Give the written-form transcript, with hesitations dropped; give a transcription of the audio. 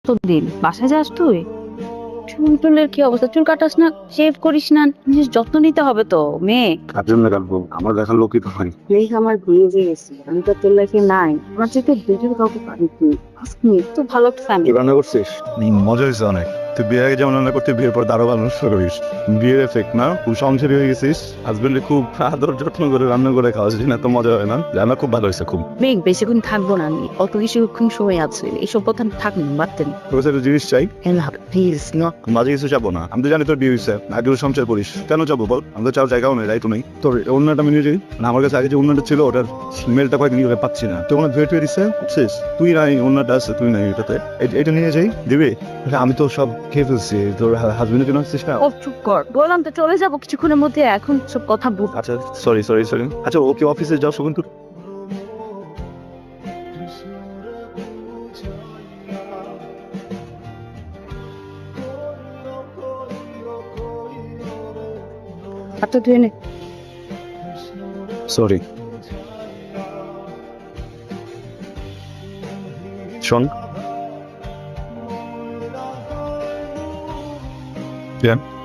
কতদিন বাসায় যাস তুই? চুল টুলের কি অবস্থা? চুল কাটাস না, শেভ করিস না, নিজের যত্ন নিতে হবে তো মেয়ে। কাটবেন না কাটবো, আমার দেখার লোকই তো হয়। দেখ আমার বিয়ে যে গেছে, আমি তো তোর লাইফে নাই। আমার যেতে বেটার কাউকে পাবি তুই। আজকে তো ভালো একটা তুই ফ্যামিলি। রান্না করছিস? মজা হয়েছে অনেক। তুই বিয়ে আগে যেমন রান্না করতে, বিয়ের পর আরো ভালো রান্না করিস। বিয়ের এফেক্ট না, খুব সংসারী হয়ে গেছিস। হাজবেন্ডে খুব আদর যত্ন করে রান্না করে খাওয়াছিস না, তো মজা হয় না। রান্না খুব ভালো হয়েছে খুব। মেঘ বেশিক্ষণ থাকবো না আমি, অত কিছুক্ষণ সময় আছে, এইসব কথা থাকুন বাড়তেন। তোর কাছে একটা জিনিস চাই, প্লিজ না। মাঝে কিছু চাবো না। আমি তো জানি তোর বিয়ে হয়েছে, আগেও সংসার করিস, কেন চাবো বল? আমি তো চাওয়ার জায়গাও নেই, রাইটও নেই। তোর অন্যটা আমি নিয়ে যাই না, আমার কাছে আগে যে অন্যটা ছিল ওটার স্মেলটা কয়েকদিন ধরে পাচ্ছি না। তো ওনার ধুয়ে টুয়ে দিচ্ছে, বুঝছিস? তুই নাই, অন্যটা আছে, তুই নাই এটাতে। এটা নিয়ে যাই, দিবি? আমি তো সব খেয়ে ফেলছি, তোর হাজবেন্ডের জন্য আসছিস না? ও চুপ কর, বললাম তো চলে যাবো কিছুক্ষণের মধ্যে, এখন সব কথা বল। আচ্ছা, সরি সরি সরি। আচ্ছা, ওকে অফিসে যাও শুকুন তো। হাতটা ধুয়ে নে। সরি। শোন, Yeah.